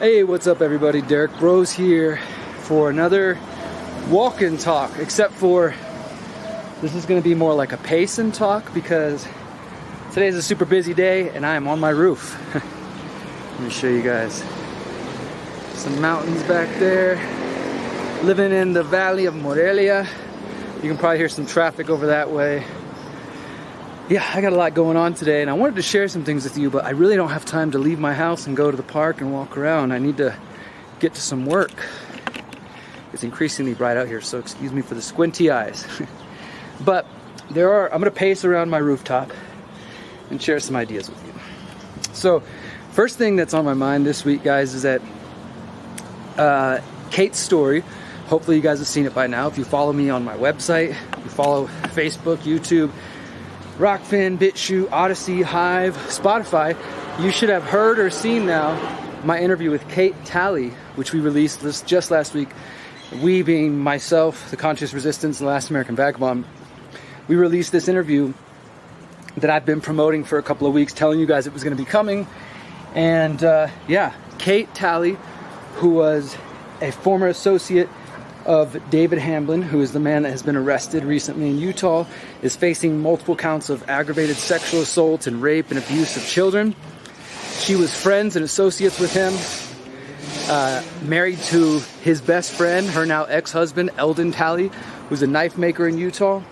Hey, what's up everybody? Derrick Broze here for another walk and talk, except for this is going to be more like a pace and talk because today is a super busy day and I am on my roof. Let me show you guys some mountains back there. Living in the Valley of Morelia. You can probably hear some traffic over that way. Yeah, I got a lot going on today and I wanted to share some things with you, but I really don't have time to leave my house and go to the park and walk around. I need to get to some work. It's increasingly bright out here, so excuse me for the squinty eyes. But I'm gonna pace around my rooftop and share some ideas with you. So, first thing that's on my mind this week, guys, is that Kate's story. Hopefully you guys have seen it by now. If you follow me on my website, you follow Facebook, YouTube, Rockfin, BitChute, Odyssey, Hive, Spotify, you should have heard or seen now my interview with Kate Talley, which we released just last week. We being myself, The Conscious Resistance, and The Last American Vagabond. We released this interview that I've been promoting for a couple of weeks, telling you guys it was going to be coming. And yeah, Kate Talley, who was a former associate of David Hamblin, who is the man that has been arrested recently in Utah, is facing multiple counts of aggravated sexual assault and rape and abuse of children. She was friends and associates with him, married to his best friend, her now ex-husband, Eldon Talley, who's a knife maker in Utah.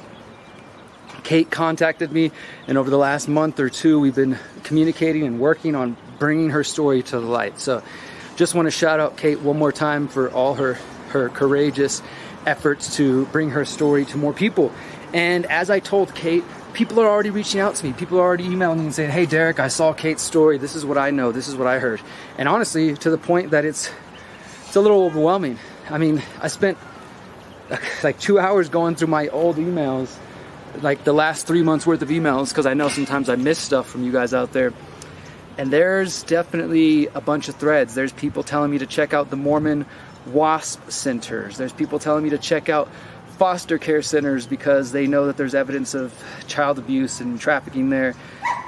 Kate contacted me, and over the last month or two, we've been communicating and working on bringing her story to the light. So just want to shout out Kate one more time for all her courageous efforts to bring her story to more people. And as I told Kate, people are already reaching out to me. People are already emailing me and saying, hey Derrick, I saw Kate's story. This is what I know. This is what I heard. And honestly, to the point that it's a little overwhelming. I mean, I spent like 2 hours going through my old emails, like the last 3 months worth of emails, because I know sometimes I miss stuff from you guys out there. And there's definitely a bunch of threads. There's people telling me to check out the Mormon WASP centers. There's people telling me to check out foster care centers because they know that there's evidence of child abuse and trafficking there.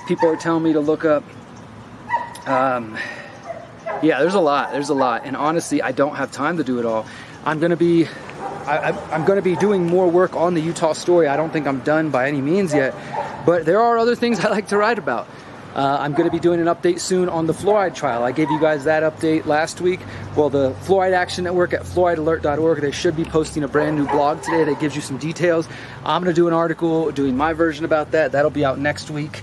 People are telling me to look up yeah, there's a lot, and honestly I don't have time to do it all. I'm gonna be doing more work on the Utah story. I don't think I'm done by any means yet, but there are other things I like to write about. I'm going to be doing an update soon on the fluoride trial. I gave you guys that update last week. Well, the Fluoride Action Network at fluoridealert.org, they should be posting a brand new blog today that gives you some details. I'm going to do an article doing my version about that. That'll be out next week.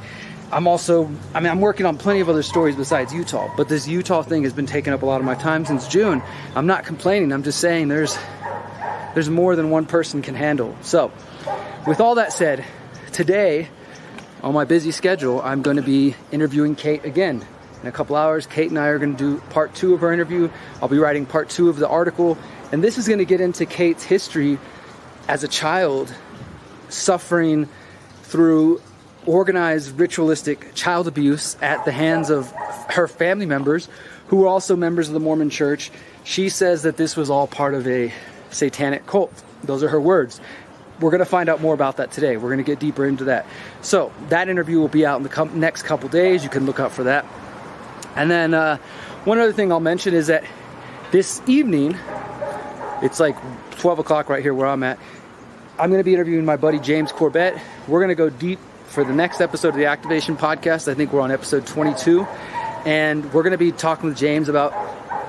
I'm working on plenty of other stories besides Utah, but this Utah thing has been taking up a lot of my time since June. I'm not complaining. I'm just saying there's more than one person can handle. So, with all that said, today, on my busy schedule, I'm going to be interviewing Kate again. In a couple hours, Kate and I are going to do part 2 of her interview. I'll be writing part 2 of the article. And this is going to get into Kate's history as a child, suffering through organized ritualistic child abuse at the hands of her family members, who were also members of the Mormon Church. She says that this was all part of a satanic cult. Those are her words. We're going to find out more about that today. We're going to get deeper into that. So that interview will be out in the next couple days. You can look out for that. And then one other thing I'll mention is that this evening, it's like 12 o'clock right here where I'm at, I'm going to be interviewing my buddy James Corbett. We're going to go deep for the next episode of the Activation Podcast. I think we're on episode 22. And we're going to be talking with James about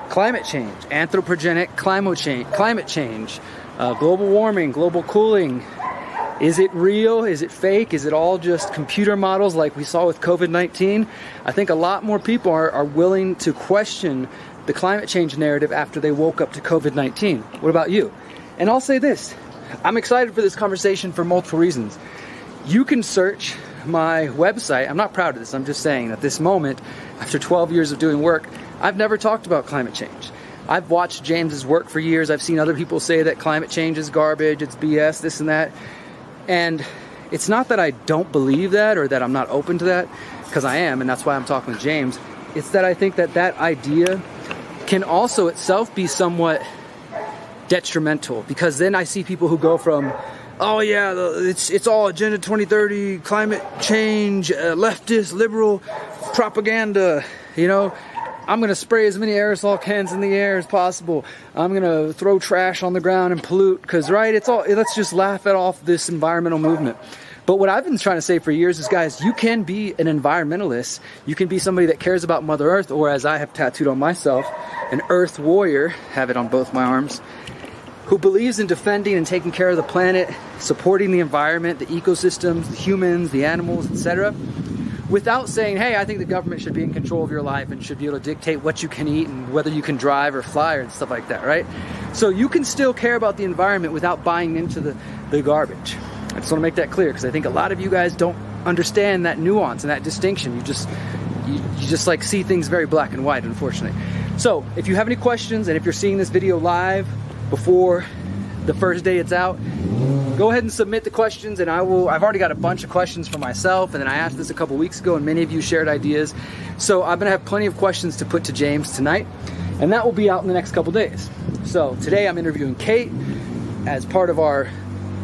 climate change, anthropogenic climate change, global warming, global cooling. Is it real? Is it fake? Is it all just computer models like we saw with COVID-19? I think a lot more people are willing to question the climate change narrative after they woke up to COVID-19. What about you? And I'll say this, I'm excited for this conversation for multiple reasons. You can search my website. I'm not proud of this. I'm just saying at this moment, after 12 years of doing work, I've never talked about climate change. I've watched James's work for years. I've seen other people say that climate change is garbage, it's BS, this and that. And it's not that I don't believe that or that I'm not open to that, because I am, and that's why I'm talking with James. It's that I think that that idea can also itself be somewhat detrimental, because then I see people who go from, oh yeah, it's all Agenda 2030, climate change, leftist, liberal propaganda, you know, I'm gonna spray as many aerosol cans in the air as possible. I'm gonna throw trash on the ground and pollute, because right, let's just laugh it off this environmental movement. But what I've been trying to say for years is, guys, you can be an environmentalist. You can be somebody that cares about Mother Earth, or as I have tattooed on myself, an Earth warrior, have it on both my arms, who believes in defending and taking care of the planet, supporting the environment, the ecosystems, the humans, the animals, etc., without saying, hey, I think the government should be in control of your life and should be able to dictate what you can eat and whether you can drive or fly or stuff like that, right? So you can still care about the environment without buying into the garbage. I just want to make that clear, because I think a lot of you guys don't understand that nuance and that distinction. You just like see things very black and white, unfortunately. So if you have any questions, and if you're seeing this video live before the first day it's out, go ahead and submit the questions, and I've already got a bunch of questions for myself, and then I asked this a couple weeks ago and many of you shared ideas. So I'm gonna have plenty of questions to put to James tonight, and that will be out in the next couple days. So today I'm interviewing Kate as part of our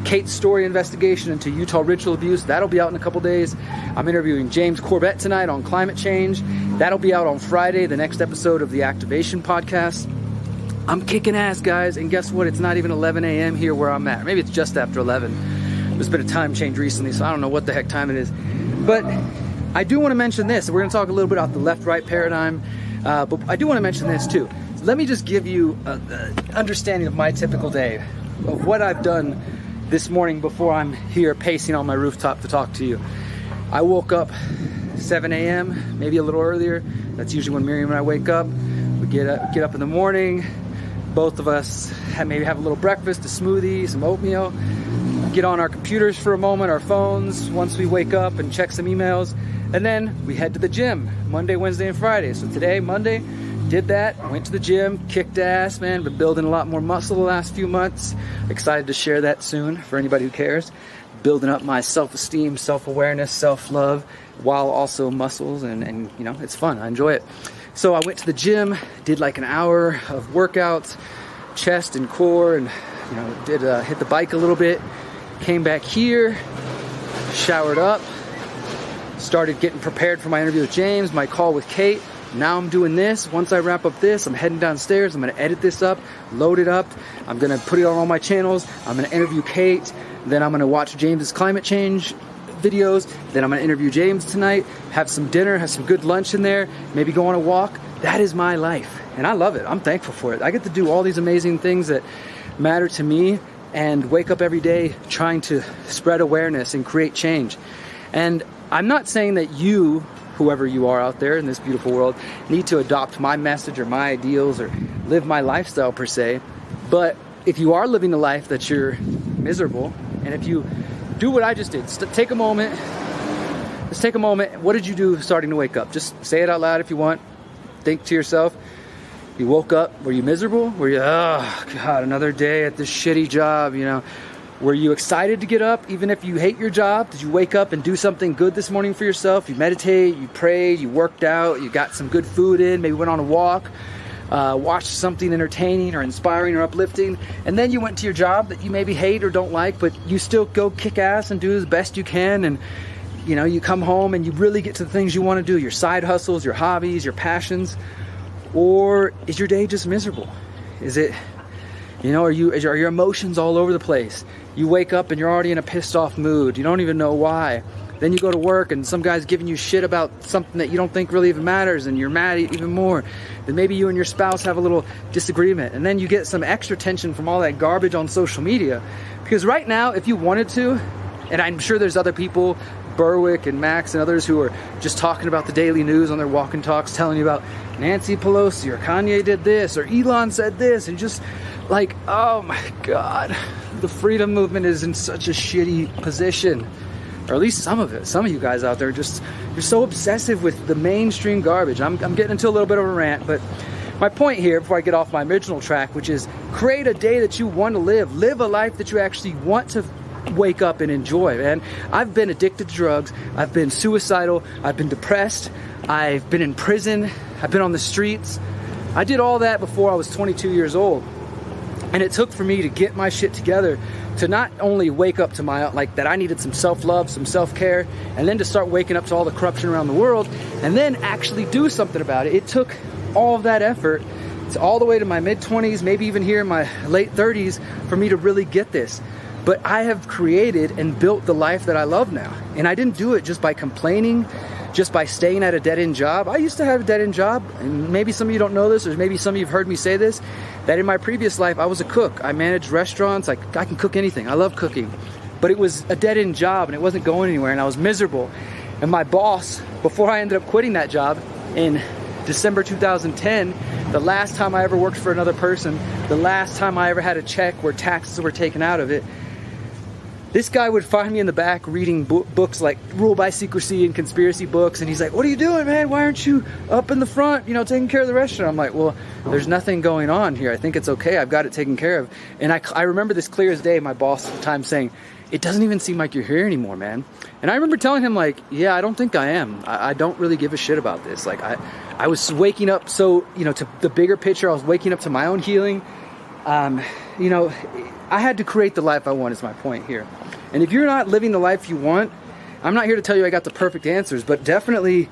Kate's story investigation into Utah ritual abuse. That'll be out in a couple days. I'm interviewing James Corbett tonight on climate change. That'll be out on Friday, the next episode of the Activation podcast. I'm kicking ass, guys, and guess what? It's not even 11 a.m. here where I'm at. Maybe it's just after 11. There's been a time change recently, so I don't know what the heck time it is. But I do want to mention this. We're going to talk a little bit about the left-right paradigm, but I do want to mention this too. Let me just give you an understanding of my typical day, of what I've done this morning before I'm here pacing on my rooftop to talk to you. I woke up 7 a.m., maybe a little earlier. That's usually when Miriam and I wake up. We get up in the morning. Both of us maybe have a little breakfast, a smoothie, some oatmeal. Get on our computers for a moment, our phones, once we wake up, and check some emails. And then we head to the gym Monday, Wednesday, and Friday. So today, Monday, did that, went to the gym, kicked ass, man. Been building a lot more muscle the last few months. Excited to share that soon for anybody who cares. Building up my self-esteem, self-awareness, self-love, while also muscles, and you know, it's fun. I enjoy it. So I went to the gym, did like an hour of workouts, chest and core, and you know, did hit the bike a little bit. Came back here, showered up, started getting prepared for my interview with James, my call with Kate. Now I'm doing this. Once I wrap up this, I'm heading downstairs. I'm going to edit this up, load it up. I'm going to put it on all my channels. I'm going to interview Kate. Then I'm going to watch James's climate change videos. Then I'm going to interview James tonight, have some dinner, have some good lunch in there, maybe go on a walk. That is my life, and I love it. I'm thankful for it. I get to do all these amazing things that matter to me and wake up every day trying to spread awareness and create change. And I'm not saying that you, whoever you are out there in this beautiful world, need to adopt my message or my ideals or live my lifestyle per se. But if you are living the life that you're miserable, and if you do what I just did, take a moment. Let's take a moment. What did you do starting to wake up? Just say it out loud if you want. Think to yourself. You woke up. Were you miserable? Were you, oh God, another day at this shitty job, you know? Were you excited to get up, even if you hate your job? Did you wake up and do something good this morning for yourself? You meditate, you prayed, you worked out, you got some good food in, maybe went on a walk, watched something entertaining or inspiring or uplifting, and then you went to your job that you maybe hate or don't like, but you still go kick ass and do as best you can, and you know, you come home and you really get to the things you want to do, your side hustles, your hobbies, your passions. Or is your day just miserable? Is it, you know, are your emotions all over the place? You wake up and you're already in a pissed off mood. You don't even know why. Then you go to work and some guy's giving you shit about something that you don't think really even matters, and you're mad even more. Then maybe you and your spouse have a little disagreement, and then you get some extra tension from all that garbage on social media. Because right now, if you wanted to, and I'm sure there's other people, Berwick and Max and others, who are just talking about the daily news on their walk and talks, telling you about Nancy Pelosi or Kanye did this or Elon said this, and just like, oh my God, the freedom movement is in such a shitty position. Or at least some of it. Some of you guys out there just, you're so obsessive with the mainstream garbage. I'm getting into a little bit of a rant, but my point here, before I get off my original track, which is create a day that you want to live. Live a life that you actually want to wake up and enjoy, man. I've been addicted to drugs. I've been suicidal. I've been depressed. I've been in prison. I've been on the streets. I did all that before I was 22 years old. And it took for me to get my shit together to not only wake up to my, like, that I needed some self-love, some self-care, and then to start waking up to all the corruption around the world, and then actually do something about it. It took all of that effort, it's all the way to my mid-20s, maybe even here in my late 30s, for me to really get this. But I have created and built the life that I love now. And I didn't do it just by complaining, just by staying at a dead-end job. I used to have a dead-end job, and maybe some of you don't know this, or maybe some of you have heard me say this, that in my previous life, I was a cook. I managed restaurants. I can cook anything. I love cooking. But it was a dead-end job, and it wasn't going anywhere, and I was miserable. And my boss, before I ended up quitting that job in December 2010, the last time I ever worked for another person, the last time I ever had a check where taxes were taken out of it, this guy would find me in the back reading books like Rule by Secrecy and conspiracy books, and he's like, "What are you doing, man? Why aren't you up in the front, taking care of the restaurant?" I'm like, "Well, there's nothing going on here. I think it's okay. I've got it taken care of." And I remember this clear as day, my boss at the time saying, "It doesn't even seem like you're here anymore, man." And I remember telling him, like, "Yeah, I don't think I am. I don't really give a shit about this." Like, I was waking up to the bigger picture. I was waking up to my own healing. I had to create the life I want, is my point here. And if you're not living the life you want, I'm not here to tell you I got the perfect answers, but definitely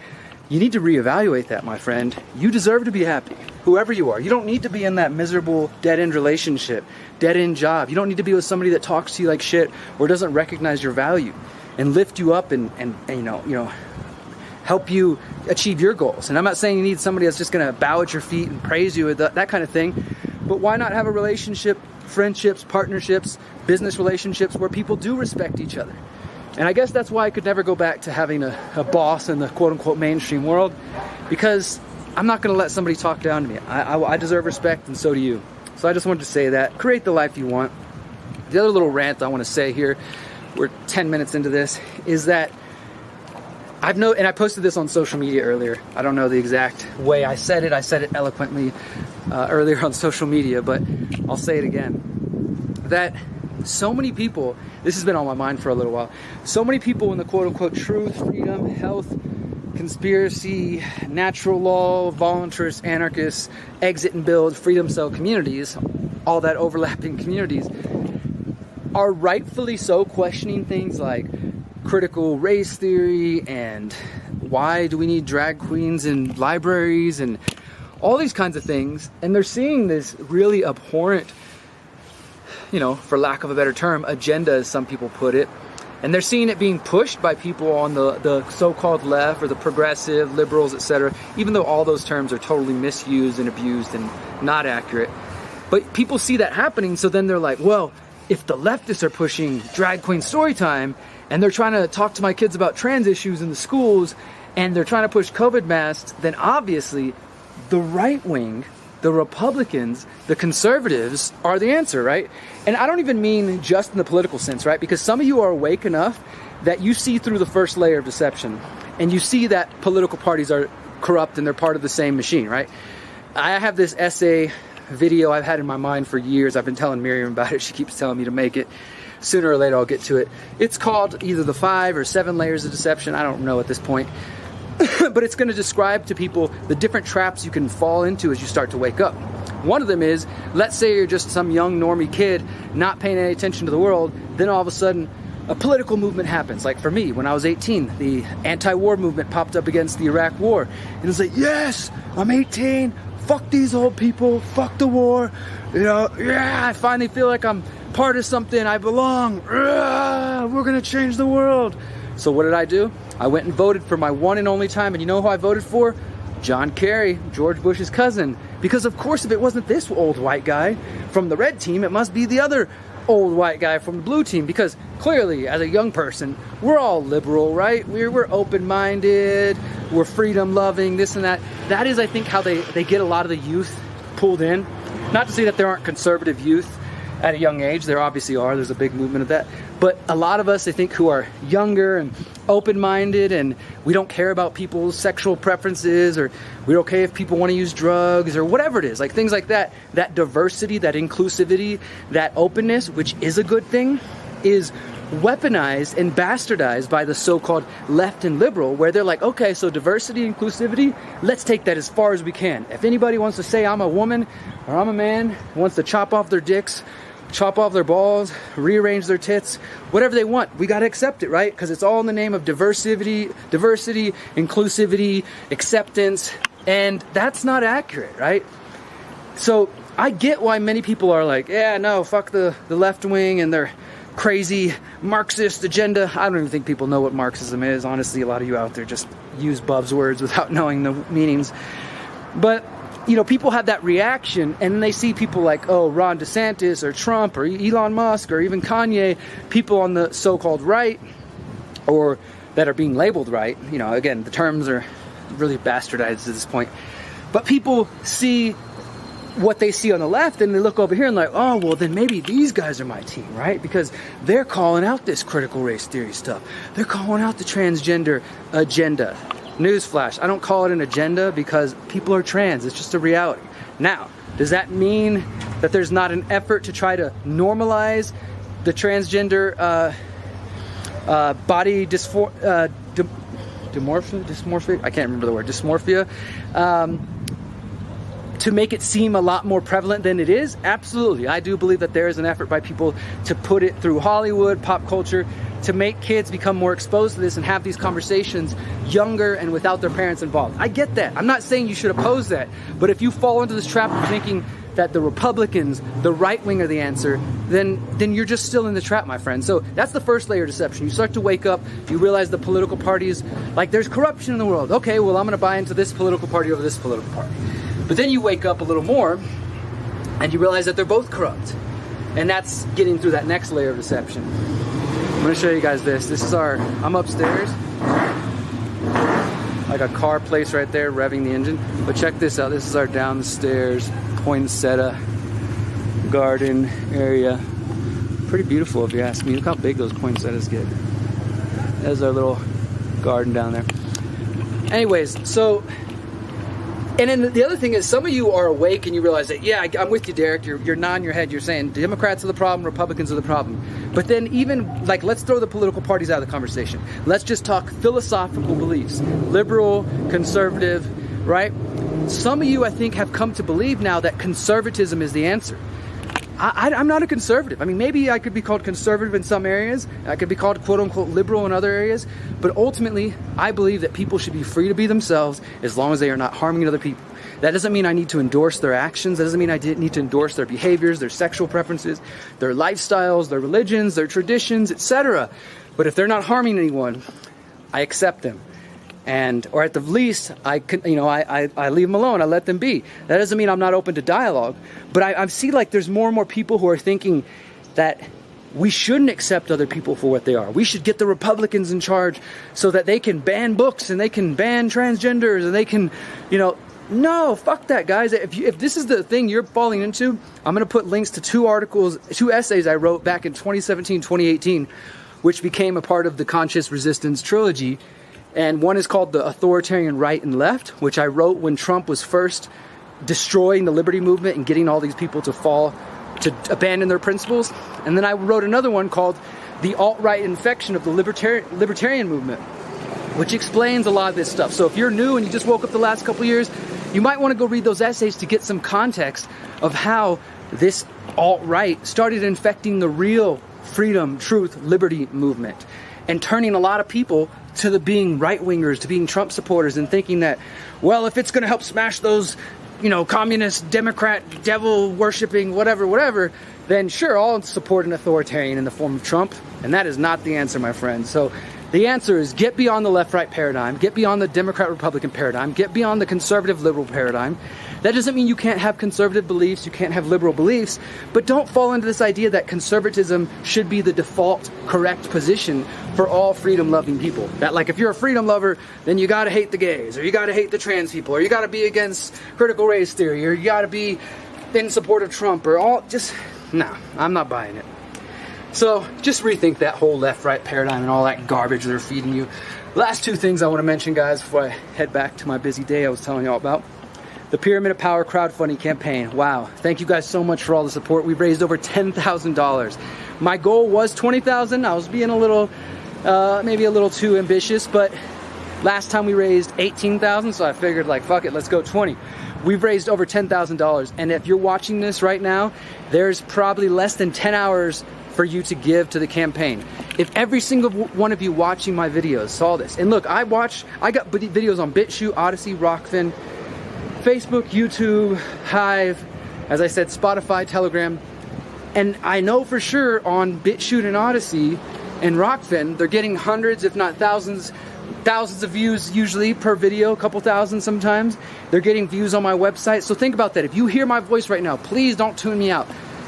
you need to reevaluate that, my friend. You deserve to be happy, whoever you are. You don't need to be in that miserable dead-end relationship, dead-end job. You don't need to be with somebody that talks to you like shit or doesn't recognize your value and lift you up and help you achieve your goals. And I'm not saying you need somebody that's just going to bow at your feet and praise you, that kind of thing. But why not have a relationship, friendships, partnerships, business relationships where people do respect each other? And I guess that's why I could never go back to having a boss in the quote-unquote mainstream world, because I'm not going to let somebody talk down to me. I deserve respect, and so do you. So I just wanted to say that. Create the life you want. The other little rant I want to say here, we're 10 minutes into this, is that and I posted this on social media earlier. I don't know the exact way I said it. I said it eloquently earlier on social media, but I'll say it again. That so many people, this has been on my mind for a little while, so many people in the quote-unquote truth, freedom, health, conspiracy, natural law, voluntarist, anarchists, exit and build, freedom cell communities, all that overlapping communities, are rightfully so questioning things like critical race theory and why do we need drag queens in libraries and all these kinds of things. And they're seeing this really abhorrent, for lack of a better term, agenda, as some people put it. And they're seeing it being pushed by people on the so-called left or the progressive, liberals, etc., even though all those terms are totally misused and abused and not accurate. But people see that happening, so then they're like, well, if the leftists are pushing drag queen story time and they're trying to talk to my kids about trans issues in the schools and they're trying to push COVID masks, then obviously the right wing, the Republicans, the conservatives are the answer, right? And I don't even mean just in the political sense, right? Because some of you are awake enough that you see through the first layer of deception and you see that political parties are corrupt and they're part of the same machine, right? I have this essay video I've had in my mind for years. I've been telling Miriam about it. She keeps telling me to make it. Sooner or later I'll get to it. It's called either the 5 or 7 layers of deception. I don't know at this point. But it's going to describe to people the different traps you can fall into as you start to wake up. One of them is, let's say you're just some young normie kid not paying any attention to the world, then all of a sudden a political movement happens. Like for me, when I was 18, the anti-war movement popped up against the Iraq war. And it's like, yes, I'm 18, fuck these old people, fuck the war, I finally feel like I'm part of something, I belong, we're gonna change the world. So what did I do? I went and voted for my one and only time, and you know who I voted for? John Kerry, George Bush's cousin. Because of course, if it wasn't this old white guy from the red team, it must be the other old white guy from the blue team. Because clearly, as a young person, we're all liberal, right? We're open-minded, we're freedom-loving, this and that. That is, I think, how they get a lot of the youth pulled in. Not to say that there aren't conservative youth at a young age. There obviously are. There's a big movement of that. But a lot of us, I think, who are younger and open-minded and we don't care about people's sexual preferences, or we're okay if people want to use drugs or whatever it is, like things like that, that diversity, that inclusivity, that openness, which is a good thing, is weaponized and bastardized by the so-called left and liberal, where they're like, okay, so diversity, inclusivity, let's take that as far as we can. If anybody wants to say I'm a woman or I'm a man, wants to chop off their dicks, chop off their balls, rearrange their tits, whatever they want, we got to accept it, right? Because it's all in the name of diversity, inclusivity, acceptance, And that's not accurate, right? So I get why many people are like, yeah, no, fuck the left wing and their crazy Marxist agenda. I don't even think people know what Marxism is. Honestly, a lot of you out there just use buzzwords without knowing the meanings. But, you know, people have that reaction, and then they see people like, oh, Ron DeSantis or Trump or Elon Musk or even Kanye, people on the so-called right, or that are being labeled right. You know, again, the terms are really bastardized at this point. But people see what they see on the left, and they look over here and like, oh, well, then maybe these guys are my team, right? Because they're calling out this critical race theory stuff. They're calling out the transgender agenda. Newsflash, I don't call it an agenda because people are trans. It's just a reality. Now, does that mean that there's not an effort to try to normalize the transgender body dysmorphia? I can't remember the word. Dysmorphia. To make it seem a lot more prevalent than it is? Absolutely. I do believe that there is an effort by people to put it through Hollywood, pop culture, to make kids become more exposed to this and have these conversations younger and without their parents involved. I get that. I'm not saying you should oppose that. But if you fall into this trap of thinking that the Republicans, the right wing are the answer, then you're just still in the trap, my friend. So that's the first layer of deception. You start to wake up, you realize the political parties, like there's corruption in the world. Okay, well, I'm going to buy into this political party over this political party. But then you wake up a little more and you realize that they're both corrupt. And that's getting through that next layer of deception. I'm going to show you guys this. This is I'm upstairs. Like a car place right there, revving the engine. But check this out. This is our downstairs poinsettia garden area. Pretty beautiful if you ask me. Look how big those poinsettias get. There's our little garden down there. Anyways, so... And then the other thing is, some of you are awake and you realize that, yeah, I'm with you, Derek. You're nodding your head. You're saying Democrats are the problem, Republicans are the problem. But then even, like, let's throw the political parties out of the conversation. Let's just talk philosophical beliefs. Liberal, conservative, right? Some of you, I think, have come to believe now that conservatism is the answer. I'm not a conservative. I mean, maybe I could be called conservative in some areas. I could be called quote-unquote liberal in other areas. But ultimately, I believe that people should be free to be themselves as long as they are not harming other people. That doesn't mean I need to endorse their actions. That doesn't mean I need to endorse their behaviors, their sexual preferences, their lifestyles, their religions, their traditions, etc. But if they're not harming anyone, I accept them. Or at the least, I leave them alone. I let them be. That doesn't mean I'm not open to dialogue. But I see like there's more and more people who are thinking that we shouldn't accept other people for what they are. We should get the Republicans in charge so that they can ban books and they can ban transgenders and they can, no, fuck that, guys. If this is the thing you're falling into, I'm going to put links to two essays I wrote back in 2017, 2018, which became a part of the Conscious Resistance trilogy. And one is called The Authoritarian Right and Left, which I wrote when Trump was first destroying the liberty movement and getting all these people to abandon their principles. And then I wrote another one called The Alt-Right Infection of the Libertarian Movement, which explains a lot of this stuff. So if you're new and you just woke up the last couple of years, you might want to go read those essays to get some context of how this alt-right started infecting the real freedom, truth, liberty movement and turning a lot of people to being right-wingers, to being Trump supporters and thinking that, well, if it's going to help smash those, communist, Democrat, devil-worshipping, whatever, then sure, I'll support an authoritarian in the form of Trump. And that is not the answer, my friend. So the answer is get beyond the left-right paradigm, get beyond the Democrat-Republican paradigm, get beyond the conservative-liberal paradigm. That doesn't mean you can't have conservative beliefs, you can't have liberal beliefs, but don't fall into this idea that conservatism should be the default correct position for all freedom-loving people. That, like, if you're a freedom lover, then you gotta hate the gays, or you gotta hate the trans people, or you gotta be against critical race theory, or you gotta be in support of Trump, or no, I'm not buying it. So just rethink that whole left-right paradigm and all that garbage they're feeding you. Last two things I want to mention, guys, before I head back to my busy day I was telling y'all about. The Pyramid of Power crowdfunding campaign. Wow. Thank you guys so much for all the support. We've raised over $10,000. My goal was $20,000. I was being maybe a little too ambitious, but last time we raised $18,000, so I figured, like, fuck it, let's go 20. We've raised over $10,000, and if you're watching this right now, there's probably less than 10 hours for you to give to the campaign. If every single one of you watching my videos saw this, and look, I got videos on BitChute, Odyssey, Rockfin, Facebook, YouTube, Hive, as I said, Spotify, Telegram. And I know for sure on BitChute and Odyssey and Rockfin, they're getting hundreds, if not thousands of views usually per video, a couple thousand sometimes. They're getting views on my website. So think about that. If you hear my voice right now, please don't tune me out.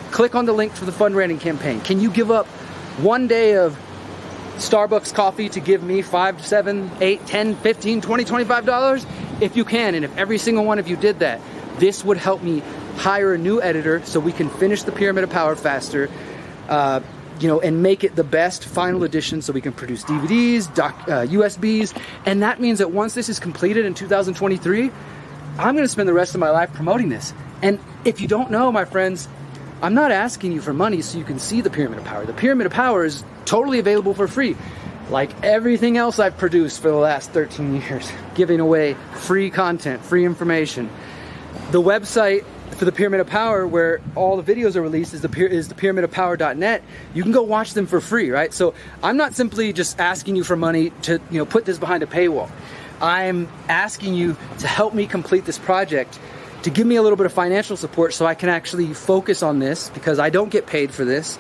Click on the link for the fundraising campaign. Can you give up one day of Starbucks coffee to give me $5, $7, $8, $10, $15, $20, $25? If you can, and if every single one of you did that, this would help me hire a new editor so we can finish the Pyramid of Power faster, and make it the best final edition so we can produce DVDs, USBs, and that means that once this is completed in 2023, I'm gonna spend the rest of my life promoting this. And if you don't know, my friends, I'm not asking you for money so you can see the Pyramid of Power. The Pyramid of Power is totally available for free, like everything else I've produced for the last 13 years, giving away free content, free information. The website for the Pyramid of Power, where all the videos are released, is the pyramidofpower.net. You can go watch them for free, right? So I'm not simply just asking you for money to put this behind a paywall. I'm asking you to help me complete this project, to give me a little bit of financial support so I can actually focus on this, because I don't get paid for this.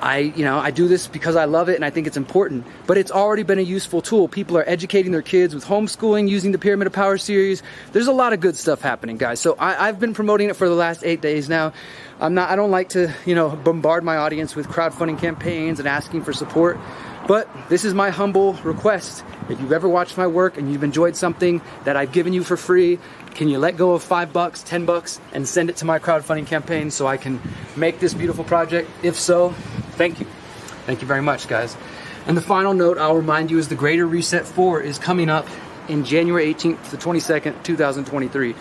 I do this because I love it and I think it's important, but it's already been a useful tool. People are educating their kids with homeschooling using the Pyramid of Power series. There's a lot of good stuff happening, guys. So I've been promoting it for the last 8 days now. I don't like to, bombard my audience with crowdfunding campaigns and asking for support, but this is my humble request. If you've ever watched my work and you've enjoyed something that I've given you for free, can you let go of $5, $10 and send it to my crowdfunding campaign so I can make this beautiful project? If so, thank you. Thank you very much, guys. And the final note I'll remind you is the Greater Reset 4 is coming up in January 18th to the 22nd, 2023.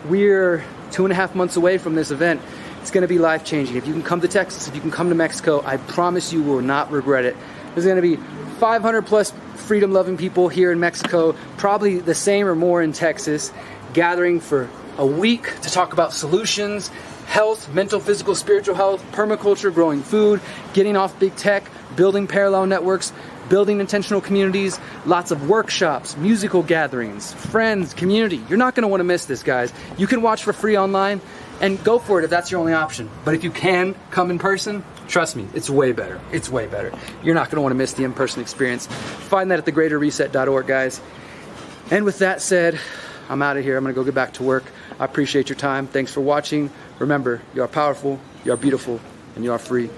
We're 2.5 months away from this event. It's going to be life-changing. If you can come to Texas, if you can come to Mexico, I promise you will not regret it. There's going to be 500 plus freedom-loving people here in Mexico, probably the same or more in Texas, gathering for a week to talk about solutions, health, mental, physical, spiritual health, permaculture, growing food, getting off big tech, building parallel networks, building intentional communities, lots of workshops, musical gatherings, friends, community. You're not going to want to miss this, guys. You can watch for free online and go for it if that's your only option. But if you can come in person, trust me, it's way better. It's way better. You're not going to want to miss the in-person experience. Find that at thegreaterreset.org, guys. And with that said, I'm out of here. I'm going to go get back to work. I appreciate your time. Thanks for watching. Remember, you are powerful, you are beautiful, and you are free.